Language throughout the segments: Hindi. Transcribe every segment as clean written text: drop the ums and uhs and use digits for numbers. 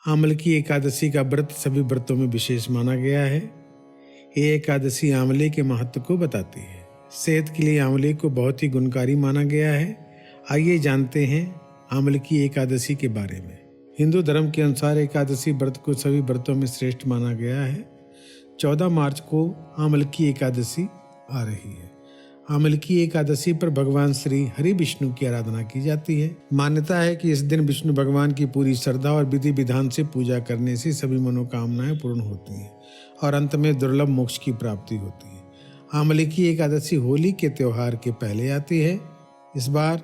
आंवले की एकादशी का व्रत सभी व्रतों में विशेष माना गया है। ये एकादशी आंवले के महत्व को बताती है। सेहत के लिए आंवले को बहुत ही गुणकारी माना गया है। आइए जानते हैं आंवले की एकादशी के बारे में। हिंदू धर्म के अनुसार एकादशी व्रत को सभी व्रतों में श्रेष्ठ माना गया है। 14 मार्च को आंवले की एकादशी आ रही है। आंवले की एकादशी पर भगवान श्री हरि विष्णु की आराधना की जाती है। मान्यता है कि इस दिन विष्णु भगवान की पूरी श्रद्धा और विधि विधान से पूजा करने से सभी मनोकामनाएं पूर्ण होती हैं और अंत में दुर्लभ मोक्ष की प्राप्ति होती है। आंवले की एकादशी होली के त्योहार के पहले आती है। इस बार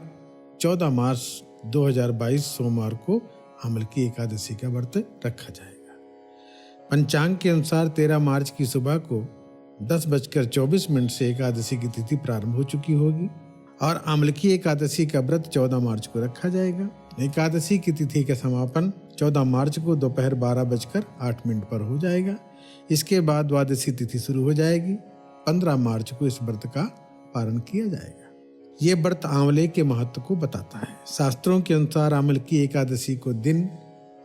14 मार्च 2022 सोमवार को आंवले की एकादशी का व्रत रखा जाएगा। पंचांग के अनुसार 13 मार्च की सुबह को 10:24 से एकादशी की तिथि प्रारंभ हो चुकी होगी और आंवले की एकादशी का व्रत 14 मार्च को रखा जाएगा। एकादशी की तिथि का समापन 14 मार्च को दोपहर 12:08 पर हो जाएगा। इसके बाद द्वादशी तिथि शुरू हो जाएगी। 15 मार्च को इस व्रत का पारण किया जाएगा। ये व्रत आंवले के महत्व को बताता है। शास्त्रों के अनुसार आंवले की एकादशी को दिन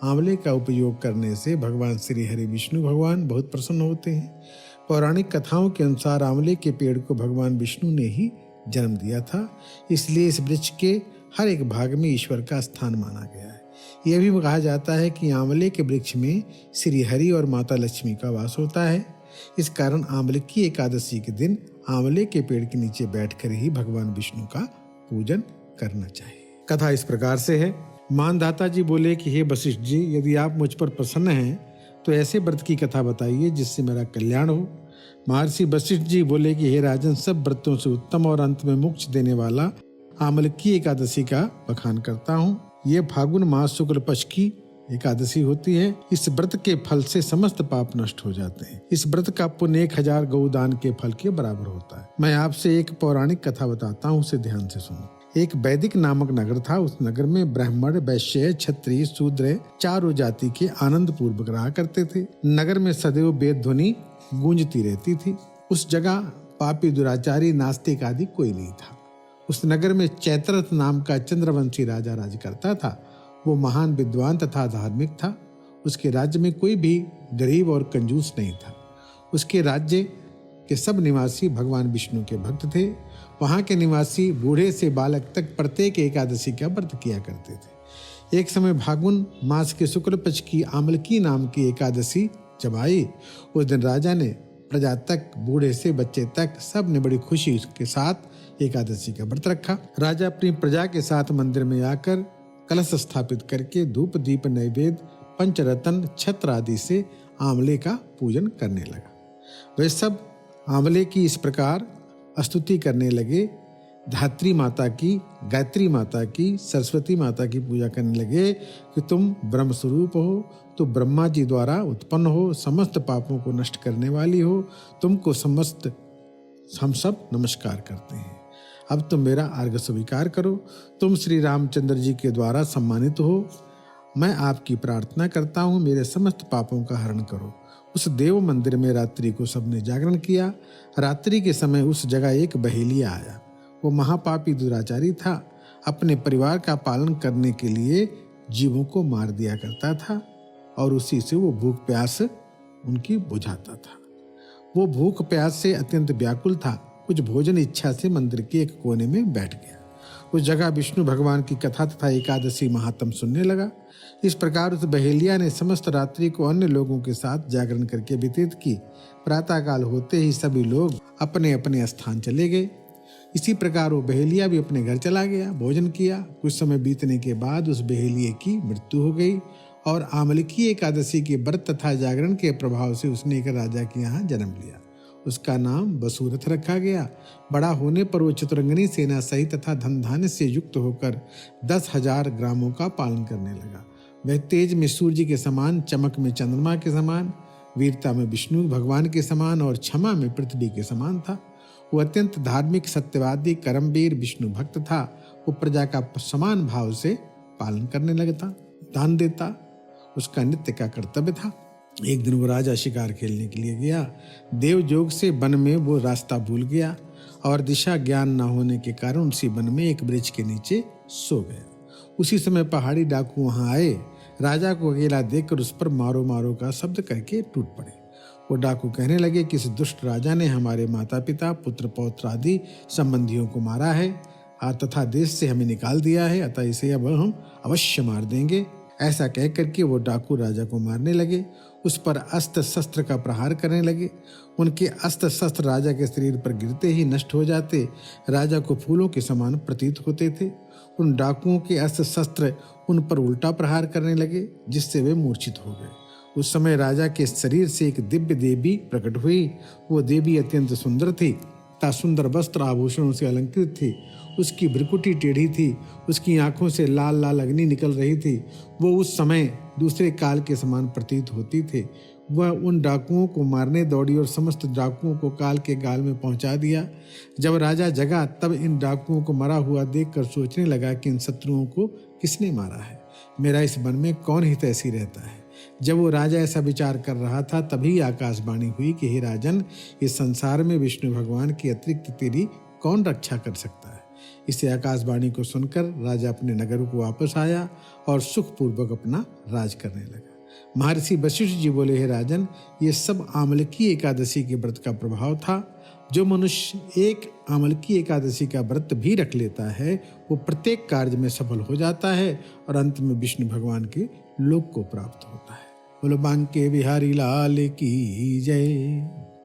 आंवले का उपयोग करने से भगवान श्री हरि विष्णु भगवान बहुत प्रसन्न होते हैं। पौराणिक कथाओं के अनुसार आंवले के पेड़ को भगवान विष्णु ने ही जन्म दिया था, इसलिए इस वृक्ष के हर एक भाग में ईश्वर का स्थान माना गया है। यह भी कहा जाता है कि आंवले के वृक्ष में श्री हरि और माता लक्ष्मी का वास होता है। इस कारण आंवले की एकादशी के दिन आंवले के पेड़ के नीचे बैठकर ही भगवान विष्णु का पूजन करना चाहिए। कथा इस प्रकार से है। मानधाता जी बोले कि हे वशिष्ठ जी, यदि आप मुझ पर प्रसन्न हैं तो ऐसे व्रत की कथा बताइए जिससे मेरा कल्याण हो। महर्षि वशिष्ठ जी बोले कि हे राजन, सब व्रतों से उत्तम और अंत में मोक्ष देने वाला आंवले की एकादशी का बखान करता हूँ। ये फागुन मास शुक्ल पक्ष की एकादशी होती है। इस व्रत के फल से समस्त पाप नष्ट हो जाते हैं। इस व्रत का पुण्य 1000 गौदान के फल के बराबर होता है। मैं आपसे एक पौराणिक कथा बताता हूँ, उसे ध्यान से सुनो। एक वैदिक नामक नगर था। उस नगर में ब्राह्मण, वैश्य, क्षत्रिय, शूद्र चारों जाति के आनंद पूर्वक रहा करते थे। नगर में सदैव वेद ध्वनि गूंजती रहती थी। उस जगह पापी, दुराचारी, नास्तिक आदि कोई नहीं था। उस नगर में चैत्ररथ नाम का चंद्रवंशी राजा राज करता था। वो महान विद्वान तथा धार्मिक था। उसके राज्य में कोई भी गरीब और कंजूस नहीं था। उसके राज्य के सब निवासी भगवान विष्णु के भक्त थे। वहाँ के निवासी बूढ़े से बालक तक प्रत्येक एकादशी का व्रत किया करते थे। एक समय फागुन मास के शुक्ल पक्ष की आंवले की नाम की एकादशी जब आई, उस दिन राजा ने प्रजा तक, बूढ़े से बच्चे तक, सब ने बड़ी खुशी के साथ एकादशी का व्रत रखा। राजा अपनी प्रजा के साथ मंदिर में आकर कलश स्थापित करके धूप, दीप, नैवेद्य, पंचरत्न, छत्र आदि से आंवले का पूजन करने लगा। वे सब आंवले की इस प्रकार स्तुति करने लगे। धात्री माता की, गायत्री माता की, सरस्वती माता की पूजा करने लगे कि तुम ब्रह्म स्वरूप हो, तो ब्रह्मा जी द्वारा उत्पन्न हो, समस्त पापों को नष्ट करने वाली हो, तुमको समस्त हम सब नमस्कार करते हैं। अब तुम मेरा अर्घ्य स्वीकार करो। तुम श्री रामचंद्र जी के द्वारा सम्मानित हो। मैं आपकी प्रार्थना करता हूँ, मेरे समस्त पापों का हरण करो। उस देव मंदिर में रात्रि को सबने जागरण किया। रात्रि के समय उस जगह एक बहेलिया आया। वो महापापी दुराचारी था। अपने परिवार का पालन करने के लिए जीवों को मार दिया करता था और उसी से वो भूख प्यास उनकी बुझाता था। वो भूख प्यास से अत्यंत व्याकुल था। कुछ भोजन इच्छा से मंदिर के एक कोने में बैठ गया। उस जगह विष्णु भगवान की कथा तथा एकादशी महात्म सुनने लगा। इस प्रकार उस बहेलिया ने समस्त रात्रि को अन्य लोगों के साथ जागरण करके व्यतीत की। प्रातःकाल होते ही सभी लोग अपने अपने स्थान चले गए। इसी प्रकार वो बहेलिया भी अपने घर चला गया, भोजन किया। कुछ समय बीतने के बाद उस बहेलिये की मृत्यु हो गई और आंवले की एकादशी के व्रत तथा जागरण के प्रभाव से उसने एक राजा के यहाँ जन्म लिया। उसका नाम वसुरथ रखा गया। बड़ा होने पर वो चतुरंगनी सेना सहित तथा धन धान्य से युक्त होकर 10,000 ग्रामों का पालन करने लगा। वह तेज में सूर्य के समान, चमक में चंद्रमा के समान, वीरता में विष्णु भगवान के समान और क्षमा में पृथ्वी के समान था। वो अत्यंत धार्मिक, सत्यवादी, कर्मवीर, विष्णु भक्त था। वो प्रजा का समान भाव से पालन करने लगता, दान देता, उसका नित्य का कर्तव्य था। एक दिन वो राजा शिकार खेलने के लिए गया। देव जोग से वन में वो रास्ता भूल गया और दिशा ज्ञान न होने के कारण उसी वन में एक वृक्ष के नीचे सो गया। उसी समय पहाड़ी डाकू वहां आए। राजा को अकेला देखकर उस पर मारो मारो का शब्द करके टूट पड़े। वो डाकू कहने लगे कि इस दुष्ट राजा ने हमारे माता पिता, पुत्र पौत्र आदि संबंधियों को मारा है तथा देश से हमें निकाल दिया है, अतः इसे अब हम अवश्य मार देंगे। ऐसा कह करके वो डाकू राजा को मारने लगे, उस पर अस्त्र शस्त्र का प्रहार करने लगे। उनके अस्त्र शस्त्र राजा के शरीर पर गिरते ही नष्ट हो जाते, राजा को फूलों के समान प्रतीत होते थे। उन डाकुओं के अस्त्र शस्त्र उन पर उल्टा प्रहार करने लगे, जिससे वे मूर्छित हो गए। उस समय राजा के शरीर से एक दिव्य देवी प्रकट हुई। वो देवी अत्यंत सुंदर थी तथा सुंदर वस्त्र आभूषणों से अलंकृत थी। उसकी भ्रुकुटी टेढ़ी थी, उसकी आंखों से लाल लाल अग्नि निकल रही थी। वो उस समय दूसरे काल के समान प्रतीत होती थी। वह उन डाकुओं को मारने दौड़ी और समस्त डाकुओं को काल के गाल में पहुंचा दिया। जब राजा जगा तब इन डाकुओं को मरा हुआ देखकर सोचने लगा कि इन शत्रुओं को किसने मारा है, मेरा इस वन में कौन हितैषी रहता है। जब वो राजा ऐसा विचार कर रहा था तभी आकाशवाणी हुई कि हे राजन, इस संसार में विष्णु भगवान की अतिरिक्त तेरी कौन रक्षा कर सकता है। इसे आकाशवाणी को सुनकर राजा अपने नगर को वापस आया और सुखपूर्वक अपना राज करने लगा। महर्षि वशिष्ठ जी बोले, हे राजन, ये सब आमलकी एकादशी के व्रत का प्रभाव था। जो मनुष्य एक आमलकी एकादशी का व्रत भी रख लेता है वो प्रत्येक कार्य में सफल हो जाता है और अंत में विष्णु भगवान के लोक को प्राप्त होता है। बोलो बांके बिहारी लाल की जय।